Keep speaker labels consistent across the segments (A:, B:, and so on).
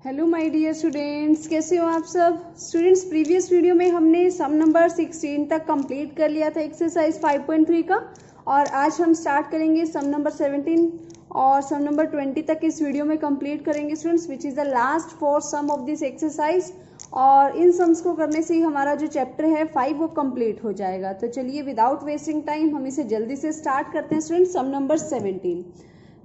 A: Hello my dear students, कैसे हो आप सब स्टूडेंट्स। प्रीवियस वीडियो में हमने सम नंबर 16 तक कंप्लीट कर लिया था एक्सरसाइज 5.3 का, और आज हम स्टार्ट करेंगे सम नंबर 17 और सम नंबर 20 तक इस वीडियो में कंप्लीट करेंगे students, which is the last 4 sum of this exercise. और इन सम्स को करने से ही हमारा जो चैप्टर है 5 वो कंप्लीट हो जाएगा। तो चलिए विदाउट वेस्टिंग टाइम हम इसे जल्दी से स्टार्ट करते हैं students. Sum number 17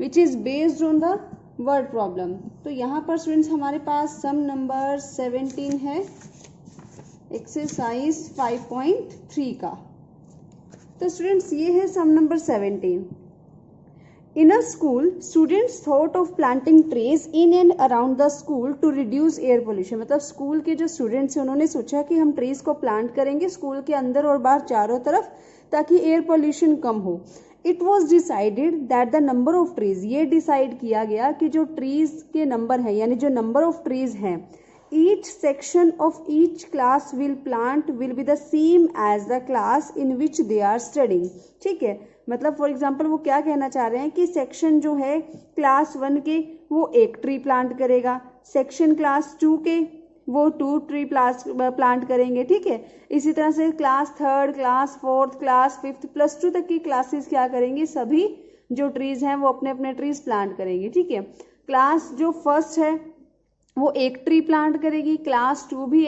A: which is based on the word problem. तो यहाँ पर स्टूडेंट्स हमारे पास सम नंबर 17 है एक्सरसाइज 5.3 का। तो स्टूडेंट्स ये है sum number 17। In a school students thought of planting trees in and around the school to reduce air pollution. मतलब स्कूल के जो स्टूडेंट्स हैं उन्होंने सोचा कि हम ट्रीज को प्लांट करेंगे स्कूल के अंदर और बाहर चारों तरफ, ताकि एयर पोल्यूशन कम हो। It was decided that the number of trees, ये डिसाइड किया गया कि जो ट्रीज के नंबर है यानी जो नंबर ऑफ ट्रीज हैं, each section of each class will plant will be the same as the class in which they are studying. ठीक है, मतलब फॉर एग्जाम्पल वो क्या कहना चाह रहे हैं कि सेक्शन जो है क्लास 1 के वो 1 ट्री प्लांट करेगा, सेक्शन क्लास 2 के वो 2 ट्री प्लांट करेंगे। ठीक है, इसी तरह से class 3rd, class 4th, class 5th, +2 तक की क्लासेस क्या करेंगी, सभी जो ट्रीज हैं वो अपने अपने ट्रीज प्लांट करेंगी। ठीक है, क्लास जो फर्स्ट है वो 1 ट्री प्लांट करेगी, क्लास 2 भी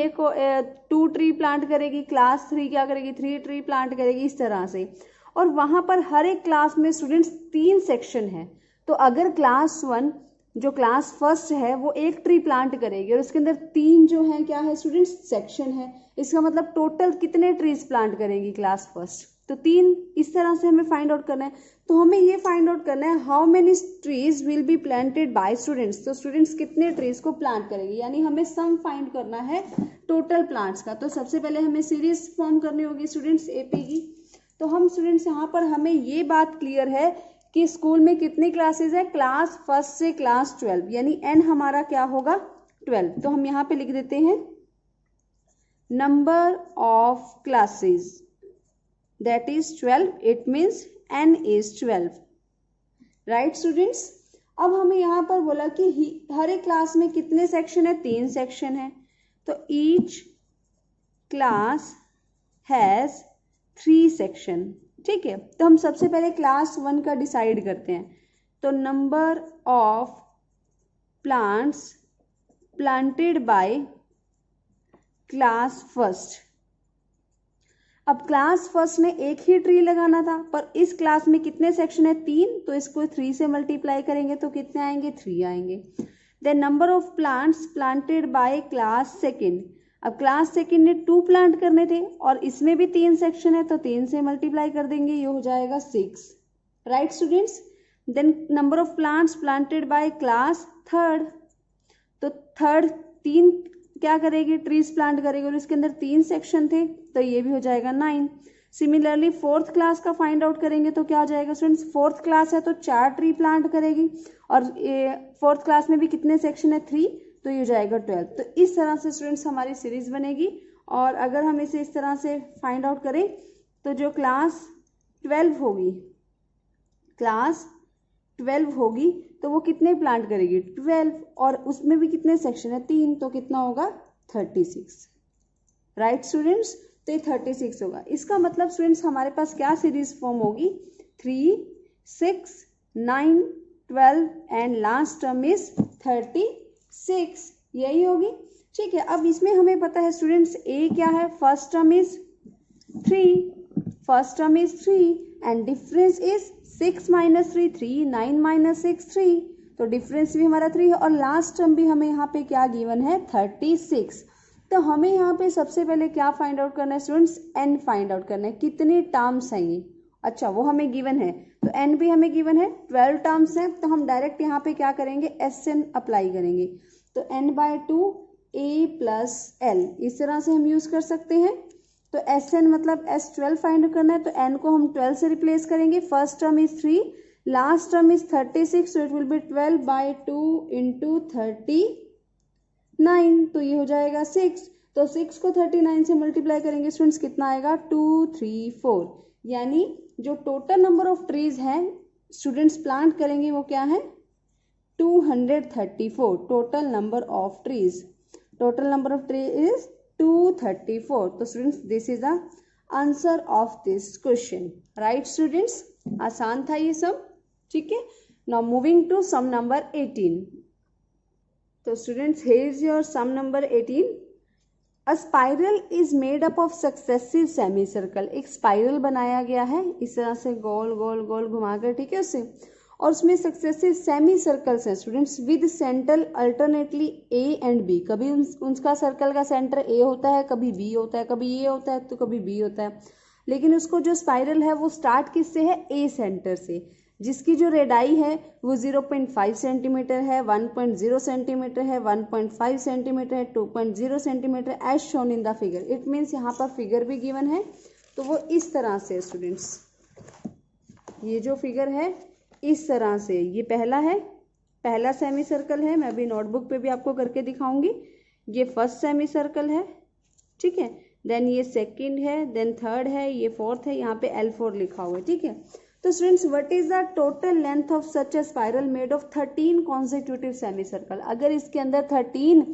A: 2 ट्री प्लांट करेगी, क्लास 3 क्या करेगी, 3 ट्री प्लांट करेगी, इस तरह से। और वहां पर हर एक क्लास में स्टूडेंट्स 3 सेक्शन है। तो अगर क्लास 1 जो क्लास फर्स्ट है वो 1 ट्री प्लांट करेगी और उसके अंदर 3 जो है क्या है स्टूडेंट्स, सेक्शन है, इसका मतलब टोटल कितने ट्रीज प्लांट करेंगी क्लास फर्स्ट, तो 3। इस तरह से हमें फाइंड आउट करना है। तो हमें ये फाइंड आउट करना है how many trees will be planted by students. तो स्टूडेंट्स कितने ट्रीज को प्लांट करेंगे, यानी हमें सम फाइंड करना है टोटल प्लांट्स का। तो सबसे पहले हमें सीरीज फॉर्म करनी होगी स्टूडेंट्स एपी की। तो हम स्टूडेंट्स यहाँ पर हमें ये बात क्लियर है कि स्कूल में कितनी क्लासेस है, क्लास फर्स्ट से क्लास 12, यानी एन हमारा क्या होगा 12। तो हम यहाँ पे लिख देते हैं number of classes that is 12, it means n is 12, right students. अब हमें यहाँ पर बोला कि हर एक क्लास में कितने सेक्शन है, 3 सेक्शन है। तो ईच क्लास हैज 3 सेक्शन। ठीक है, तो हम सबसे पहले क्लास 1 का डिसाइड करते हैं। तो number of plants planted by class first. अब क्लास फर्स्ट ने 1 ही ट्री लगाना था, पर इस क्लास में कितने सेक्शन है, 3, तो इसको 3 से मल्टीप्लाई करेंगे तो कितने आएंगे, 3 आएंगे। Then number of plants planted by class second. अब क्लास सेकेंड ने 2 प्लांट करने थे और इसमें भी 3 सेक्शन है, तो 3 से मल्टीप्लाई कर देंगे, ये हो जाएगा 6, right students. Then number of plants planted by class third. तो थर्ड 3 क्या करेगी, ट्रीज प्लांट करेगी और इसके अंदर 3 सेक्शन थे, तो ये भी हो जाएगा 9। सिमिलरली 4th क्लास का फाइंड आउट करेंगे तो क्या हो जाएगा स्टूडेंट्स, 4th क्लास है तो 4 ट्री प्लांट करेगी और 4th क्लास में भी कितने सेक्शन है, 3, तो ये हो जाएगा 12। तो इस तरह से स्टूडेंट्स हमारी सीरीज बनेगी। और अगर हम इसे इस तरह से फाइंड आउट करें तो जो क्लास 12 होगी, क्लास 12 होगी तो वो कितने प्लांट करेगी, 12, और उसमें भी कितने सेक्शन है, 3, तो कितना होगा 36, राइट स्टूडेंट्स। तो ये 36 होगा। इसका मतलब स्टूडेंट्स हमारे पास क्या सीरीज फॉर्म होगी, 3, 6, 9, 12 एंड लास्ट टर्म इज 36, यही होगी। ठीक है, अब इसमें हमें पता है स्टूडेंट्स ए क्या है, first term is 3 and difference is 6 - 3, 3, 9 - 6, 3, तो डिफरेंस भी हमारा 3 है और लास्ट टर्म भी हमें यहाँ पे क्या गिवन है, 36। तो हमें यहाँ पे सबसे पहले क्या फाइंड आउट करना है स्टूडेंट्स, एन फाइंड आउट करना है, कितने टर्म्स हैं ये। अच्छा, वो हमें गिवन है, तो एन भी हमें गिवन है, 12 टर्म्स हैं, तो हम डायरेक्ट यहाँ पे क्या करेंगे, SN अप्लाई करेंगे। तो n/2 a + l, इस तरह से हम यूज कर सकते हैं। तो SN मतलब S12 फाइंड करना है, तो n को हम 12 से रिप्लेस करेंगे। First term is 3, last term is 36, so it will be 12/2 into 39, तो ये हो जाएगा 6। तो 6 को 39 से मल्टीप्लाई करेंगे स्टूडेंट्स, कितना आएगा, 2, 3, 4, यानी जो टोटल नंबर ऑफ ट्रीज हैं स्टूडेंट्स प्लांट करेंगे वो क्या है, 234. Total number of trees. Total number of trees is 234. तो students this is the answer of this question. Right students? आसान था ये सब, ठीक है. Now moving to sum number 18. तो students here is your sum number 18. A spiral is made up of successive semicircle. एक spiral बनाया गया है इस तरह से गोल गोल गोल घुमाकर, ठीक है उससे, और उसमें सक्सेसिव सेमी सर्कल्स हैं students with centre alternately A and B. कभी उनका सर्कल का सेंटर ए होता है, कभी बी होता है, कभी ए होता है तो कभी बी होता है. लेकिन उसको जो स्पाइरल है वो स्टार्ट किससे है? ए सेंटर से, जिसकी जो रेडाई है वो 0.5 सेंटीमीटर है, 1.0 सेंटीमीटर है, 1.5 सेंटीमीटर है, 2.0 centimetre as shown in the figure. It means यहाँ पर फिगर भी गिवन है. तो वो इस तरह से स्टूडेंट्स, ये जो फिगर है इस तरह से, ये पहला है, पहला सेमी सर्कल है. मैं अभी नोटबुक पे भी आपको करके दिखाऊंगी. ये फर्स्ट सेमी सर्कल है, ठीक है. देन ये सेकंड है, देन थर्ड है, ये फोर्थ है. यहाँ पे L4 लिखा हुआ है, ठीक है. तो students what is the total length of such A spiral made of 13 consecutive semi circle. अगर इसके अंदर 13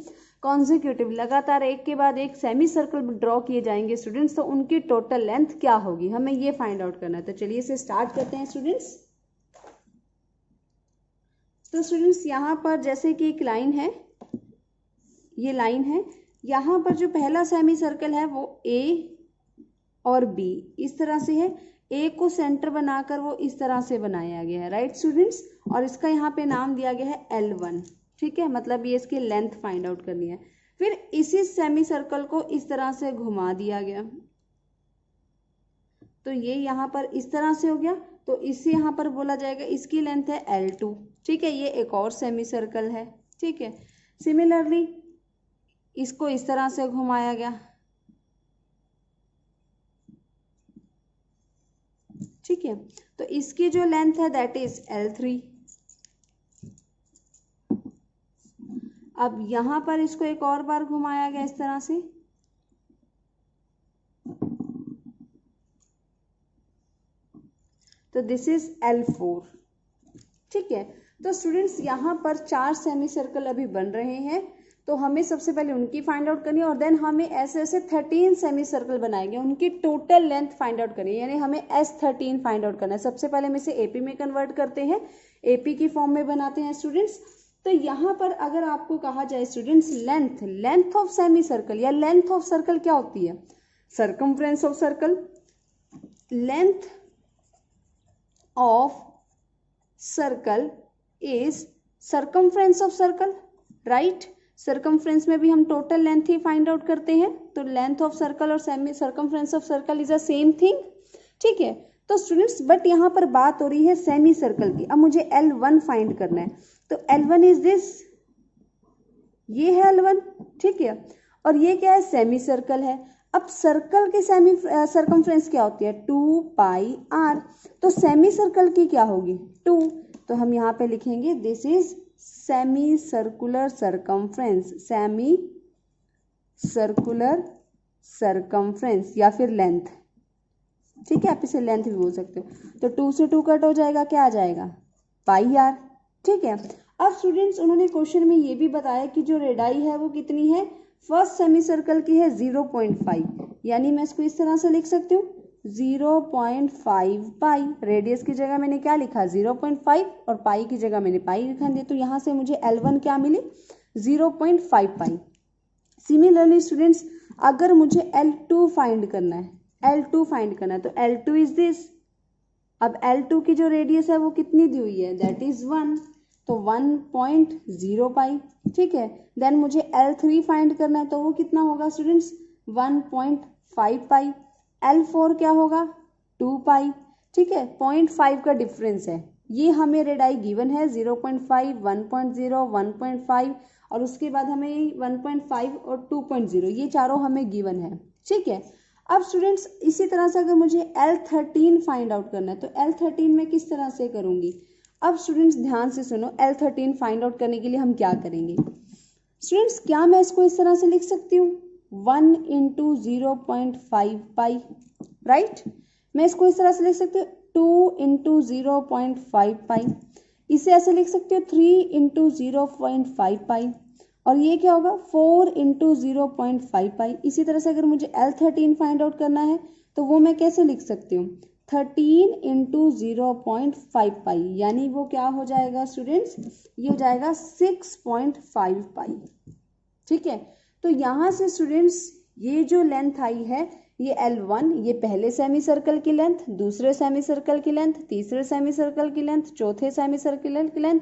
A: कॉन्जिक्यूटिव लगातार एक के बाद एक सेमी सर्कल ड्रॉ किए जाएंगे स्टूडेंट्स, तो उनकी टोटल लेंथ क्या होगी, हमें ये फाइंड आउट करना है. तो चलिए इसे स्टार्ट करते हैं स्टूडेंट्स. तो स्टूडेंट्स यहाँ पर जैसे कि एक लाइन है, ये लाइन है, यहाँ पर जो पहला सेमी सर्कल है वो ए और बी इस तरह से है. ए को सेंटर बनाकर वो इस तरह से बनाया गया है, राइट स्टूडेंट्स. और इसका यहाँ पे नाम दिया गया है L1, ठीक है. मतलब ये इसकी लेंथ फाइंड आउट करनी है. फिर इसी सेमी सर्कल को इस तरह से घुमा दिया गया, तो ये यहाँ पर इस तरह से हो गया. तो इसे यहाँ पर बोला जाएगा, इसकी लेंथ है L2, ठीक है. ये एक और सेमी सर्कल है, ठीक है. सिमिलरली इसको इस तरह से घुमाया गया, ठीक है. तो इसकी जो लेंथ है दैट इज L3. अब यहां पर इसको एक और बार घुमाया गया इस तरह से, तो दिस इज L4, ठीक है. तो स्टूडेंट्स यहाँ पर 4 सेमी सर्कल अभी बन रहे हैं, तो हमें सबसे पहले उनकी फाइंड आउट करनी है और देन हमें ऐसे ऐसे 13 सेमी सर्कल बनाएंगे, उनकी टोटल लेंथ फाइंड आउट करनी है. यानी हमें S13 फाइंड आउट करना है. सबसे पहले हम इसे AP में कन्वर्ट करते हैं, AP की फॉर्म में बनाते हैं स्टूडेंट्स. तो यहाँ पर अगर आपको कहा जाए students length of semi circle या लेंथ ऑफ सर्कल क्या होती है? Circumference of circle. Length of circle is circumference of circle, right. Circumference में भी हम टोटल लेंथ ही फाइंड आउट करते हैं, तो लेंथ ऑफ सर्कल और semi circumference of circle is a same thing, ठीक है. तो स्टूडेंट्स बट यहाँ पर बात हो रही है सेमी सर्कल की. अब मुझे L1 फाइंड करना है, तो L1 इज दिस, ये है L1, ठीक है. और ये क्या है? सेमी सर्कल है. अब सर्कल की सेमी सर्कमफ्रेंस क्या होती है? 2πr. तो सेमी सर्कल की क्या होगी? 2. तो हम यहाँ पे लिखेंगे this is semi circular circumference, semi circular circumference या फिर लेंथ, ठीक है. आप इसे लेंथ भी बोल सकते हो. तो 2 से 2 कट हो जाएगा, क्या आ जाएगा? πr, ठीक है. अब स्टूडेंट्स उन्होंने क्वेश्चन में ये भी बताया कि जो रेडाई है वो कितनी है? फर्स्ट सेमी सर्कल की है 0.5, यानी मैं इसको इस तरह से लिख सकती हूँ 0.5 पाई. रेडियस की जगह मैंने क्या लिखा? 0.5 और पाई की जगह मैंने पाई लिखा दिया. तो यहाँ से मुझे L1 क्या मिली? 0.5 पाई. सिमिलरली स्टूडेंट्स अगर मुझे L2 फाइंड करना है, L2 फाइंड करना है, तो L2 इज दिस. अब L2 की जो रेडियस है वो कितनी दी हुई है? दैट इज 1, तो 1.0 पाई, ठीक है. देन मुझे L3 फाइंड करना है, तो वो कितना होगा स्टूडेंट्स? 1.5 पाई. L4 क्या होगा? 2 पाई, ठीक है. 0.5 का डिफरेंस है. ये हमें रेडाई गिवन है 0.5, 1.0, 1.5 और उसके बाद हमें 1.5 और 2.0, ये चारों हमें गिवन है, ठीक है. अब स्टूडेंट्स इसी तरह से अगर मुझे L13 फाइंड आउट करना है, तो L13 में किस तरह से करूंगी? अब स्टूडेंट्स ध्यान से सुनो, L13 फाइंड आउट करने के लिए हम क्या करेंगे स्टूडेंट्स? क्या मैं इसको इस तरह से लिख सकती हूँ? 1 इंटू 0.5 पाई, राइट. मैं इसको इस तरह से लिख सकती हूँ 2 इंटू 0.5 पाई. इसे ऐसे लिख सकते हो 3 इंटू 0.5 पाई, और ये क्या होगा 4 इंटू 0.5 पाई। इसी तरह से अगर मुझे L13 फाइंड आउट करना है तो वो मैं कैसे लिख सकती हूँ 13 इंटू 0.5 पाई, यानी वो क्या हो जाएगा स्टूडेंट्स, ये हो जाएगा 6.5 पाई। ठीक है, तो यहाँ से स्टूडेंट्स ये जो लेंथ आई है ये L1, ये पहले सेमी सर्कल की लेंथ, दूसरे सेमी सर्कल की लेंथ, तीसरे सेमी सर्कल की लेंथ, चौथे सेमी सर्कल की लेंथ,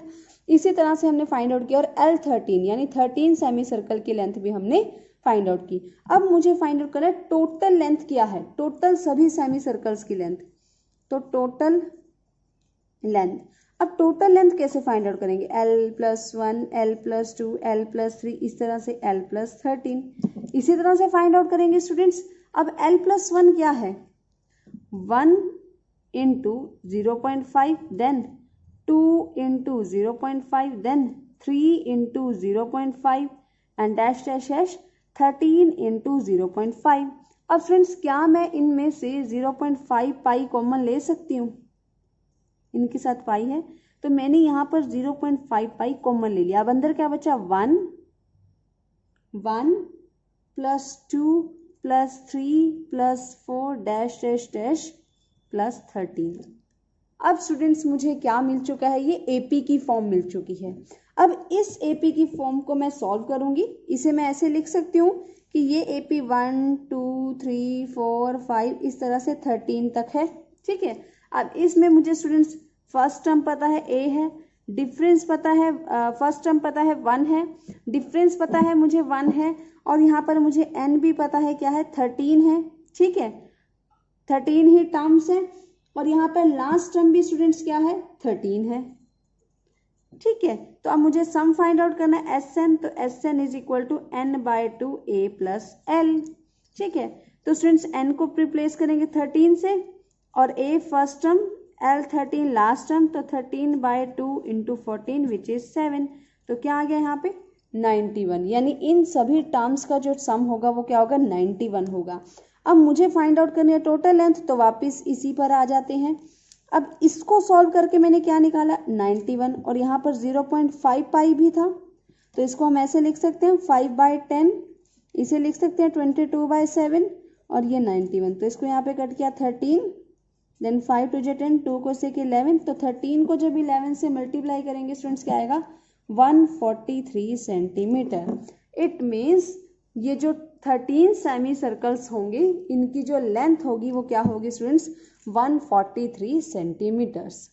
A: इसी तरह से हमने फाइंड आउट किया। और L13 यानी 13 सेमी सर्कल की लेंथ भी हमने फाइंड आउट की। अब मुझे फाइंड आउट करना है टोटल लेंथ क्या है, टोटल सभी सेमी सर्कल्स की लेंथ, तो टोटल लेंथ। अब टोटल लेंथ कैसे फाइंड आउट करेंगे, L+1, L+2, L+3, इस तरह से L+13, इसी तरह से फाइंड आउट करेंगे स्टूडेंट्स। अब L+1 क्या है 1 into 0.5, then 2 into 0.5, then 3 into 0.5 and dash dash dash 13 into 0.5। अब फ्रेंड्स क्या मैं इनमें से 0.5 पाई कॉमन ले सकती हूँ, इनके साथ पाई है तो मैंने यहाँ पर 0.5 पाई कॉमन ले लिया। अब अंदर क्या बचा 1 +2 +3 +4 डैश डैश डैश +13। अब स्टूडेंट्स मुझे क्या मिल चुका है, ये एपी की फॉर्म मिल चुकी है। अब इस एपी की फॉर्म को मैं सॉल्व करूंगी। इसे मैं ऐसे लिख सकती हूँ कि ये एपी 1 2 3 4 5 इस तरह से 13 तक है। ठीक है, अब इसमें मुझे स्टूडेंट्स फर्स्ट टर्म पता है a है, डिफरेंस पता है, फर्स्ट टर्म पता है 1 है, डिफरेंस पता है मुझे 1 है, और यहाँ पर मुझे n भी पता है क्या है 13 है। ठीक है, 13 ही टर्म्स है, और यहाँ पर लास्ट टर्म भी स्टूडेंट्स क्या है 13 है। ठीक है, तो अब मुझे सम फाइंड आउट करना है Sn, तो Sn is equal to n/2 a plus l। ठीक है, तो स्टूडेंट्स n को रिप्लेस करेंगे 13 से, और a first term, L13 last term, तो 13/2 इंटू 14 विच इज 7। तो क्या आ गया यहाँ पे 91, यानी इन सभी टर्म्स का जो सम होगा वो क्या होगा 91 होगा। अब मुझे फाइंड आउट करनी है टोटल लेंथ, तो वापस इसी पर आ जाते हैं। अब इसको सॉल्व करके मैंने क्या निकाला 91, और यहाँ पर 0.5 पाई भी था, तो इसको हम ऐसे लिख सकते हैं 5/10, इसे लिख सकते हैं 22/7, और ये 91, तो इसको यहाँ पे कट किया 13, देन 5 2 10, 2 को 6 11, तो 13 को जब 11 से मल्टीप्लाई करेंगे स्टूडेंट्स क्या आएगा 143 सेंटीमीटर। इट मीन्स ये जो 13 सेमी सर्कल्स होंगे इनकी जो लेंथ होगी वो क्या होगी स्टूडेंट्स 143 सेंटीमीटर्स।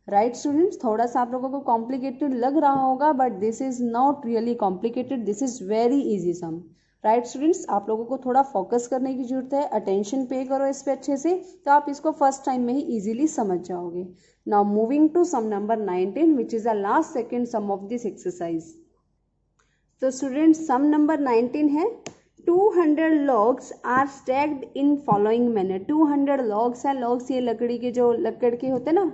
A: राइट स्टूडेंट्स, थोड़ा सा आप लोगों को कॉम्प्लिकेटेड लग रहा होगा, but this is not really complicated, this is very easy sum. Right students, आप लोगों को थोड़ा फोकस करने की जरूरत है, अटेंशन पे करो इस पे अच्छे से, तो आप इसको फर्स्ट टाइम में ही इजीली समझ जाओगे। Now moving to sum number 19 which is the last second sum of this exercise. तो स्टूडेंट्स सम नंबर 19 है 200 logs are stacked in following manner. 200 logs है, logs ये लकड़ी के जो लकड़ के होते हैं ना,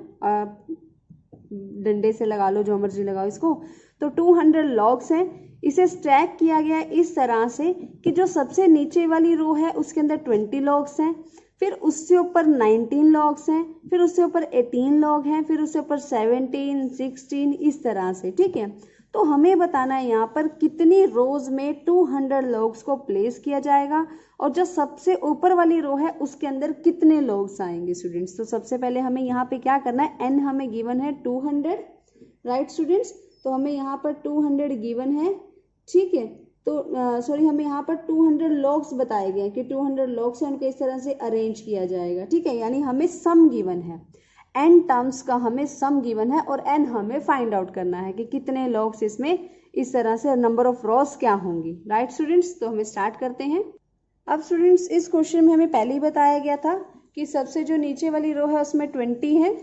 A: डंडे से लगा लो, जो मर्जी लगाओ इसको, तो 200 logs हैं। इसे स्टैक किया गया है इस तरह से कि जो सबसे नीचे वाली रो है उसके अंदर 20 logs हैं, फिर उससे ऊपर 19 logs हैं, फिर उससे ऊपर 18 log हैं, फिर उससे ऊपर 17 16 इस तरह से। ठीक है, तो हमें बताना है यहाँ पर कितनी रोज में 200 logs को प्लेस किया जाएगा, और जो सबसे ऊपर वाली रो है उसके अंदर कितने logs आएंगे स्टूडेंट्स। तो सबसे पहले हमें यहाँ पे क्या करना है, n हमें गिवन है 200। राइट स्टूडेंट्स, तो हमें यहाँ पर 200 गिवन है। ठीक है, तो सॉरी हमें यहाँ पर 200 logs बताए गए कि 200 logs है उनको इस तरह से अरेंज किया जाएगा। ठीक है, यानी हमें सम गिवन है, n टर्म्स का हमें सम गिवन है, और n हमें फाइंड आउट करना है कि कितने logs इसमें इस तरह से नंबर ऑफ रोज क्या होंगी। राइट स्टूडेंट्स, तो हमें स्टार्ट करते हैं। अब स्टूडेंट्स इस क्वेश्चन में हमें पहले ही बताया गया था कि सबसे जो नीचे वाली रो है उसमें 20 है,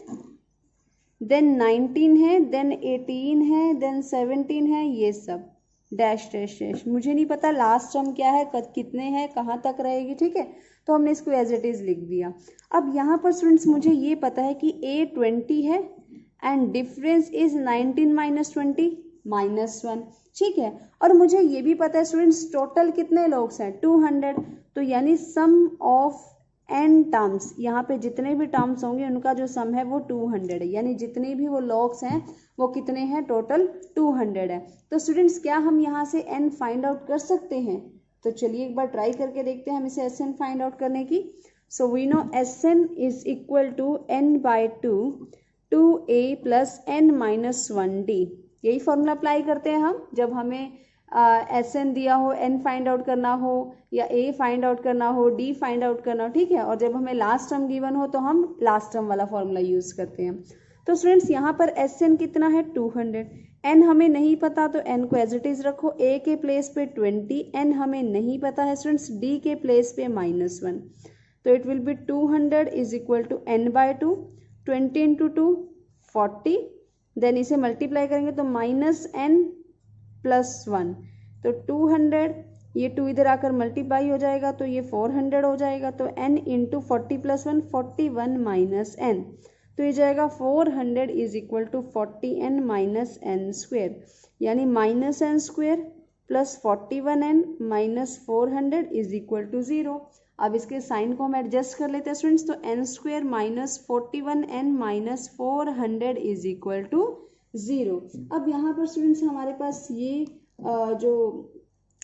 A: देन 19 है, देन 18 है, देन 17 है, ये सब डैश डैश डैश। मुझे नहीं पता लास्ट टर्म क्या है, कितने हैं, कहाँ तक रहेगी। ठीक है, तो हमने इसको एज इट इज लिख दिया। अब यहाँ पर स्टूडेंट्स मुझे ये पता है कि a 20 है एंड डिफरेंस इज 19 - 20 -1। ठीक है, और मुझे ये भी पता है स्टूडेंट्स टोटल कितने लोग हैं 200, तो यानी सम ऑफ n टर्म्स, यहाँ पे जितने भी टर्म्स होंगे उनका जो सम है वो 200 है, यानी जितने भी वो लॉग्स हैं वो कितने हैं, टोटल 200 है। तो स्टूडेंट्स क्या हम यहाँ से n फाइंड आउट कर सकते हैं? तो चलिए एक बार ट्राई करके देखते हैं हम इसे Sn फाइंड आउट करने की। So we know Sn is equal to n/2 2a plus n minus 1d। यही फॉर्मूला अप्लाई करते हैं हम जब हमें Sn दिया हो, n फाइंड आउट करना हो या a फाइंड आउट करना हो, d फाइंड आउट करना हो, ठीक है। और जब हमें लास्ट टर्म गिवन हो तो हम लास्ट टर्म वाला फॉर्मूला यूज करते हैं। तो स्टूडेंट्स यहाँ पर Sn कितना है, 200। n हमें नहीं पता तो n को एज इट इज रखो, a के प्लेस पे 20, n हमें नहीं पता है स्टूडेंट्स, d के प्लेस पे -1, तो it will be 200 is equal to n/2, 20 into 2 40, देन इसे मल्टीप्लाई करेंगे तो -n प्लस 1, तो 200, ये 2 इधर आकर मल्टीप्लाई हो जाएगा तो ये 400 हो जाएगा, तो n into 40 plus 1 41 minus n, तो ये जाएगा 400 is equal to 40n minus n square, यानी -n² plus 41n minus 400 is equal to 0। अब इसके साइन को हम एडजस्ट कर लेते हैं स्टूडेंट्स, तो n² minus 41n minus 400 is equal to 0। अब यहाँ पर स्टूडेंट्स हमारे पास ये जो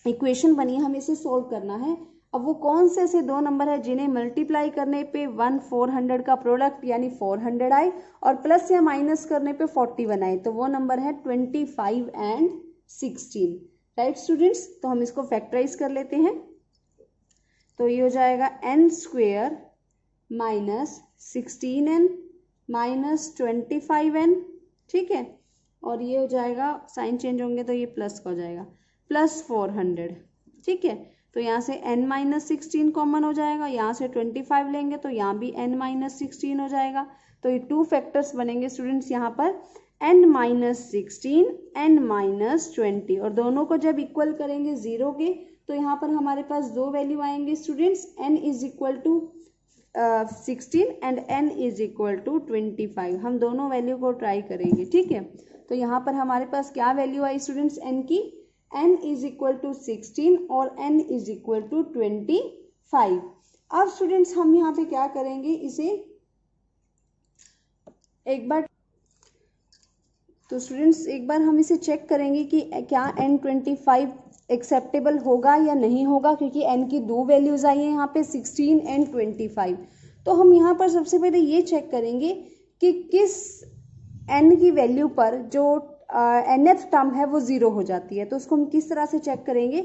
A: इक्वेशन बनी है हमें इसे सोल्व करना है। अब वो कौन से ऐसे दो नंबर है जिन्हें मल्टीप्लाई करने पे 1 400 का प्रोडक्ट यानी 400 आए और प्लस या माइनस करने पे 41 आए, तो वो नंबर है 25 एंड 16, राइट स्टूडेंट्स। तो हम इसको फैक्टराइज कर लेते हैं, तो ये हो जाएगा n² minus 16n minus 25n, ठीक है, और ये हो जाएगा, साइन चेंज होंगे तो ये प्लस का हो जाएगा, प्लस 400, ठीक है। तो यहाँ से n माइनस 16 कॉमन हो जाएगा, यहाँ से 25 लेंगे तो यहाँ भी n माइनस 16 हो जाएगा, तो ये 2 फैक्टर्स बनेंगे स्टूडेंट्स यहाँ पर, n माइनस 16 n माइनस 20, और दोनों को जब इक्वल करेंगे 0 के तो यहाँ पर हमारे पास दो वैल्यू आएंगे students, n is equal to 16 and n is equal to 25। हम दोनों वैल्यू को ट्राई करेंगे, ठीक है। तो यहाँ पर हमारे पास क्या वैल्यू आई स्टूडेंट्स n की, n इज इक्वल टू 16 और n इज इक्वल टू 25। अब स्टूडेंट्स हम यहाँ पे क्या करेंगे, इसे एक बार, तो स्टूडेंट्स एक बार हम इसे चेक करेंगे कि क्या n 25 एक्सेप्टेबल होगा या नहीं होगा, क्योंकि n की दो वैल्यूज आई है यहाँ पे 16 एंड 25। तो हम यहाँ पर सबसे पहले ये चेक करेंगे कि किस n की वैल्यू पर जो nth टर्म है वो 0 हो जाती है। तो उसको हम किस तरह से चेक करेंगे,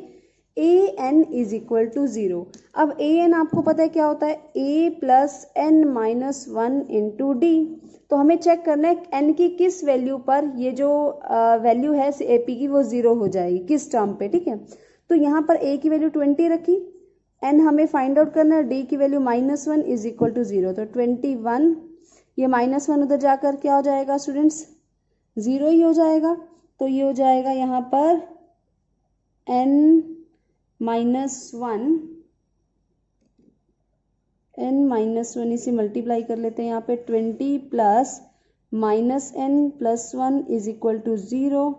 A: an इज इक्वल टू 0। अब an आपको पता है क्या होता है, a plus n minus 1 into D. तो हमें चेक करना है n की किस वैल्यू पर ये जो वैल्यू है ap की वो 0 हो जाएगी, किस टर्म पे, ठीक है। तो यहाँ पर a की वैल्यू 20 रखी, n हमें फाइंड आउट करना है, d की वैल्यू -1 इज इक्वल टू 0, तो 21, ये -1 उधर जाकर क्या हो जाएगा स्टूडेंट्स, 0 ही हो जाएगा। तो ये हो जाएगा यहाँ पर n माइनस 1 इसे मल्टीप्लाई कर लेते हैं यहाँ पे, 20 plus -n plus 1 is equal to 0।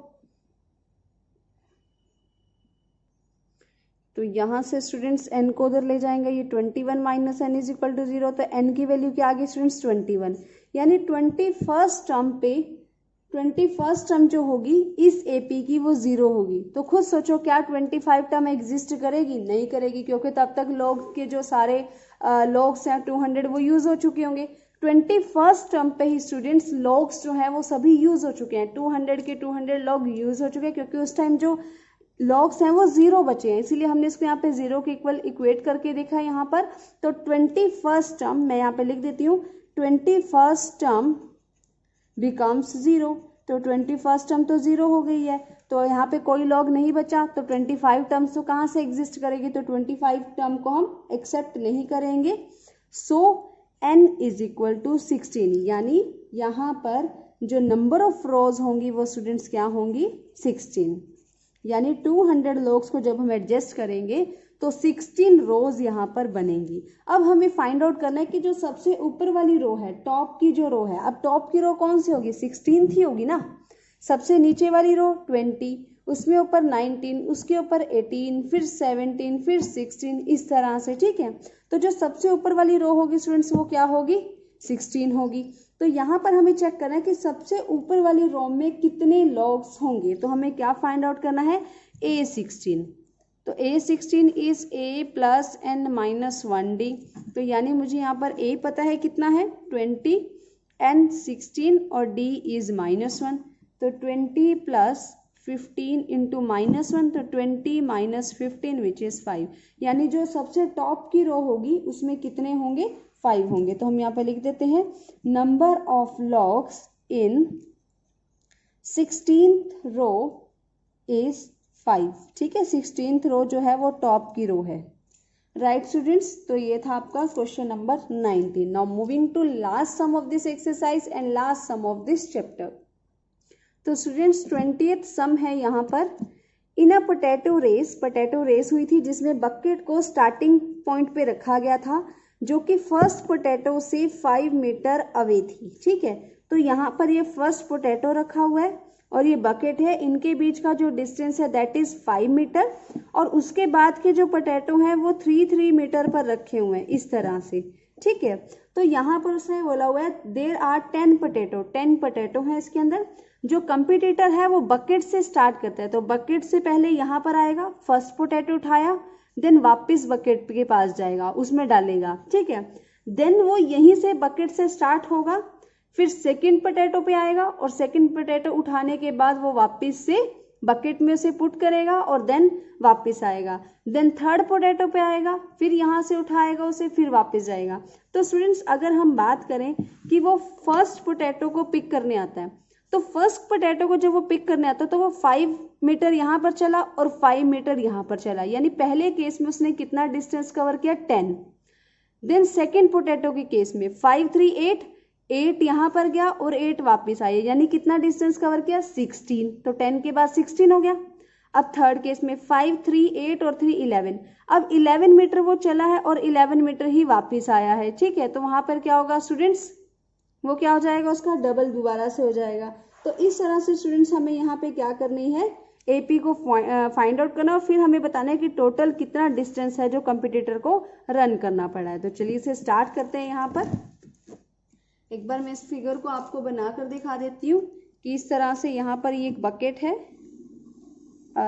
A: तो यहाँ से स्टूडेंट्स n को उधर ले जाएंगे, ये 21 minus n is equal to 0, तो n की वैल्यू क्या आ गई स्टूडेंट्स 21, यानी 21st टर्म पे 21st टर्म जो होगी इस AP की वो 0 होगी। तो खुद सोचो क्या 25 टर्म एग्जिस्ट करेगी, नहीं करेगी, क्योंकि तब तक लॉग के जो सारे लॉग्स हैं 200 वो यूज हो चुके होंगे। 21st टर्म पे ही स्टूडेंट्स लॉग्स जो हैं वो सभी यूज हो चुके हैं, 200 के 200 लॉग यूज हो चुके हैं, क्योंकि उस टाइम जो लॉग्स हैं वो 0 बचे हैं, इसीलिए हमने इसको यहाँ पे 0 के इक्वल इक्वेट करके देखा है यहाँ पर। तो 21st टर्म मैं यहाँ पे लिख देती हूँ, 21st टर्म बिकम्स 0, तो 21st टर्म तो 0 हो गई है, तो यहाँ पे कोई लॉग नहीं बचा, तो 25 टर्म्स तो कहाँ से एग्जिस्ट करेगी, तो 25 टर्म को हम एक्सेप्ट नहीं करेंगे। सो n इज इक्वल टू 16, यानी यहाँ पर जो नंबर ऑफ रोज होंगी वो स्टूडेंट्स क्या होंगी, 16, यानी 200 लॉग्स को जब हम एडजस्ट करेंगे तो 16 रोज यहाँ पर बनेंगी। अब हमें फाइंड आउट करना है कि जो सबसे ऊपर वाली रो है, टॉप की जो रो है, अब टॉप की रो कौन सी होगी, 16 ही होगी ना। सबसे नीचे वाली रो 20 उसमें ऊपर 19, उसके ऊपर 18, फिर 17, फिर 16, इस तरह से, ठीक है। तो जो सबसे ऊपर वाली रो होगी स्टूडेंट्स वो क्या होगी, 16 होगी। तो यहाँ पर हमें चेक करना है कि सबसे ऊपर वाली रो में कितने लॉग्स होंगे। तो हमें क्या फाइंड आउट करना है, A16। तो A16 is A plus n minus 1D। तो यानी मुझे यहाँ पर A पता है कितना है 20, n 16 और D इज -1। तो 20 प्लस 15 इंटू -1, तो 20 माइनस 15 विच इज 5। यानी जो सबसे टॉप की रो होगी उसमें कितने होंगे, 5 होंगे। तो हम यहाँ पर लिख देते हैं number of logs in 16th row is 5, ठीक है। 16th रो जो है वो टॉप की रो है, राइट स्टूडेंट्स। तो ये था आपका question number 19। Now moving to last sum of this exercise and last sum of this chapter. तो स्टूडेंट्स 20th सम है यहाँ पर, इन अ पोटैटो रेस हुई थी जिसमें बकेट को स्टार्टिंग पॉइंट पे रखा गया था जो कि फर्स्ट पोटैटो से 5 मीटर अवे थी, ठीक है। तो यहाँ पर ये फर्स्ट पोटैटो रखा हुआ है और ये बकेट है, इनके बीच का जो डिस्टेंस है दैट इज 5 मीटर, और उसके बाद के जो पोटैटो हैं वो 3 मीटर पर रखे हुए हैं इस तरह से, ठीक है। तो यहाँ पर उसने बोला हुआ है देयर आर 10 पोटैटो हैं इसके अंदर। जो कंपटीटर है वो बकेट से स्टार्ट करता है, तो बकेट से पहले यहाँ पर आएगा, फर्स्ट पोटैटो उठाया, देन वापस बकेट के पास जाएगा, उसमें डालेगा, ठीक है। देन वो यहीं से बकेट से स्टार्ट होगा, फिर सेकंड पोटैटो पे आएगा और सेकंड पोटैटो उठाने के बाद वो वापस से बकेट में उसे पुट करेगा और देन वापस आएगा। देन थर्ड पोटैटो पे आएगा, फिर यहाँ से उठाएगा उसे, फिर वापस जाएगा। तो स्टूडेंट्स अगर हम बात करें कि वो फर्स्ट पोटैटो को पिक करने आता है, तो फर्स्ट पोटैटो को जब वो पिक करने आता है तो वो 5 मीटर यहाँ पर चला और 5 मीटर यहाँ पर चला, यानी पहले केस में उसने कितना डिस्टेंस कवर किया, 10। देन सेकेंड पोटैटो के केस में 5 3 8 यहाँ पर गया और 8 वापस आया, यानी कितना डिस्टेंस कवर किया, 16। तो 10 के बाद 16 हो गया। अब थर्ड केस में 5 3 8 और 3 11। अब 11 मीटर वो चला है और 11 मीटर ही वापस आया है, ठीक है। तो वहां पर क्या होगा स्टूडेंट्स, वो क्या हो जाएगा, उसका डबल दोबारा से हो जाएगा। तो इस तरह से स्टूडेंट्स हमें यहाँ पे क्या करनी है, एपी को फाइंड आउट करना और फिर हमें बताना है कि टोटल कितना डिस्टेंस है जो कंपटीटर को रन करना पड़ा है। तो चलिए इसे स्टार्ट करते हैं। यहाँ पर एक बार मैं इस फिगर को आपको बनाकर दिखा देती हूँ कि इस तरह से यहाँ पर ये एक बकेट है,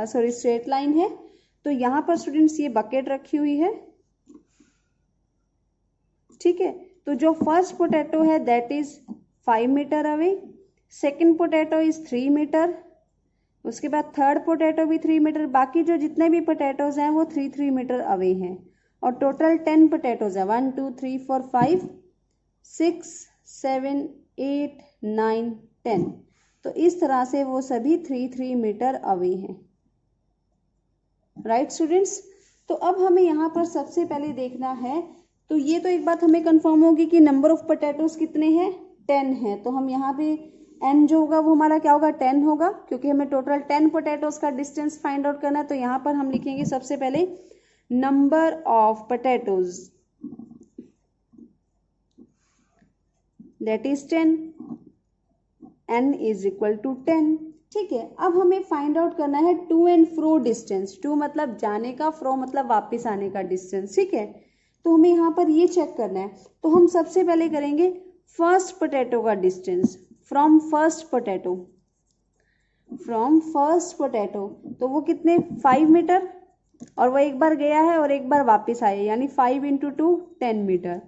A: स्ट्रेट लाइन है। तो यहाँ पर स्टूडेंट्स ये बकेट रखी हुई है, ठीक है। तो जो फर्स्ट पोटैटो है that is 5 metre away, second potato is 3 metre, उसके बाद थर्ड पोटैटो भी 3 मीटर, बाकी जो जितने भी पोटैटोज हैं वो 3 मीटर अवे हैं। और टोटल 10 पोटैटोज है, 1 2 3 4 5 6 7 8 9 10। तो इस तरह से वो सभी 3 मीटर अवे हैं, राइट स्टूडेंट्स। तो अब हमें यहाँ पर सबसे पहले देखना है, तो ये तो एक बात हमें कंफर्म होगी कि नंबर ऑफ पोटैटोज कितने हैं, 10 है। तो हम यहाँ पे n जो होगा वो हमारा क्या होगा, 10 होगा, क्योंकि हमें टोटल 10 पोटैटोज का डिस्टेंस फाइंड आउट करना है। तो यहाँ पर हम लिखेंगे सबसे पहले number of potatoes that is 10, n is equal to 10, ठीक है। अब हमें फाइंड आउट करना है to and fro distance, to मतलब जाने का, फ्रो मतलब वापस आने का डिस्टेंस, ठीक है। तो हमें यहाँ पर ये चेक करना है। तो हम सबसे पहले करेंगे फर्स्ट पोटैटो का डिस्टेंस फ्रॉम फर्स्ट पोटैटो, तो वो कितने 5 मीटर, और वो एक बार गया है और एक बार वापस आया, यानी 5 into 2 10 metre.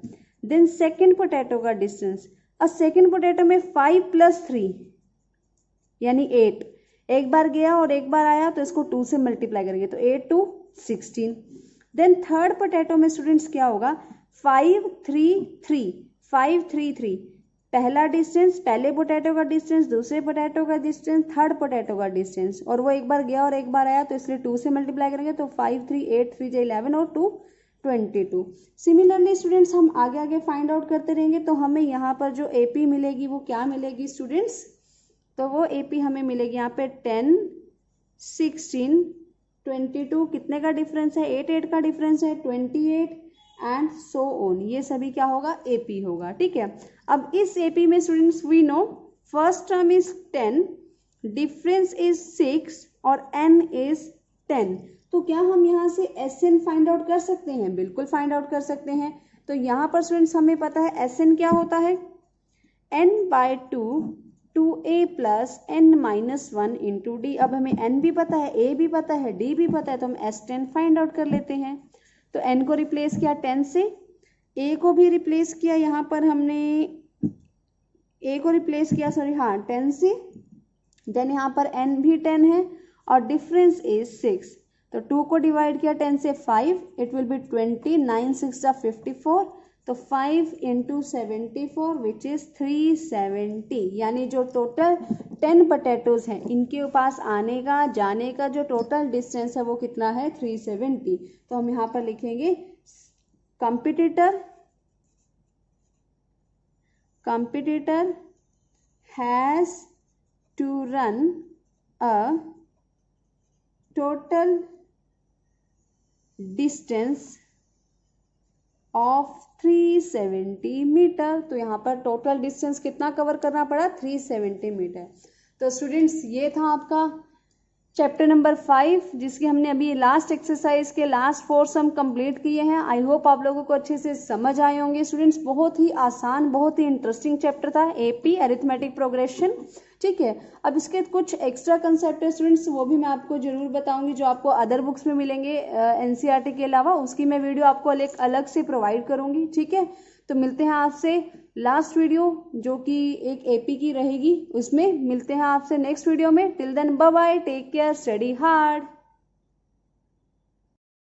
A: Then second potato का डिस्टेंस, और सेकेंड पोटैटो में 5 प्लस 3 यानी 8, एक बार गया और एक बार आया तो इसको 2 से मल्टीप्लाई करेंगे, तो 8 2 16। देन थर्ड पोटैटो में स्टूडेंट्स क्या होगा, 5 3 3, पहला डिस्टेंस, पहले पोटैटो का डिस्टेंस, दूसरे पोटैटो का डिस्टेंस, थर्ड पोटैटो का डिस्टेंस, और वो एक बार गया और एक बार आया तो इसलिए 2 से मल्टीप्लाई करेंगे, तो 5 3 8 3 11 और 2 22। सिमिलरली स्टूडेंट्स हम आगे आगे फाइंड आउट करते रहेंगे। तो हमें यहाँ पर जो एपी मिलेगी वो क्या मिलेगी स्टूडेंट्स, तो वो एपी हमें मिलेगी यहाँ पे 10 16 22, कितने का डिफरेंस है, 8 8 का डिफरेंस है 28 एंड सो ऑन, ये सभी क्या होगा, एपी होगा, ठीक है। अब इस एपी में students we know first term is 10, difference is 6 और n इज 10। तो क्या हम यहाँ से Sn फाइंड आउट कर सकते हैं? बिल्कुल फाइंड आउट कर सकते हैं। तो यहाँ पर स्टूडेंट्स हमें पता है Sn क्या होता है, n/2 2a plus n minus 1 into D. अब हमें n भी पता है, a भी पता है, d भी पता है, तो हम S10 फाइंड आउट कर लेते हैं। तो n को रिप्लेस किया 10 से, a को भी रिप्लेस किया, यहाँ पर हमने a को रिप्लेस किया 10 से, देन यहाँ पर n भी 10 है और डिफरेंस इज 6। तो 2 को डिवाइड किया 10 से 5, इट विल बी 20, 9 6 54, तो 5 इंटू 74 विच इज 370। यानी जो टोटल 10 पोटैटोज हैं इनके पास आने का जाने का जो टोटल डिस्टेंस है वो कितना है, 370। तो हम यहाँ पर लिखेंगे competitor has to run a total distance of 370 metre. तो यहाँ पर टोटल डिस्टेंस कितना कवर करना पड़ा, 370 मीटर। तो स्टूडेंट्स ये था आपका चैप्टर नंबर 5, जिसकी हमने अभी लास्ट एक्सरसाइज के लास्ट 4 सम कंप्लीट किए हैं। आई होप आप लोगों को अच्छे से समझ आए होंगे स्टूडेंट्स। बहुत ही आसान, बहुत ही इंटरेस्टिंग चैप्टर था एपी अरिथमेटिक प्रोग्रेशन। ठीक है, अब इसके कुछ एक्स्ट्रा कंसेप्ट है स्टूडेंट्स, वो भी मैं आपको जरूर बताऊंगी जो आपको अदर बुक्स में मिलेंगे एनसीईआरटी के अलावा। उसकी मैं वीडियो आपको अलग से प्रोवाइड करूंगी। ठीक है, तो मिलते हैं आपसे लास्ट वीडियो जो कि एक एपी की रहेगी, उसमें मिलते हैं आपसे नेक्स्ट वीडियो में। Till then bye bye, take care, study hard.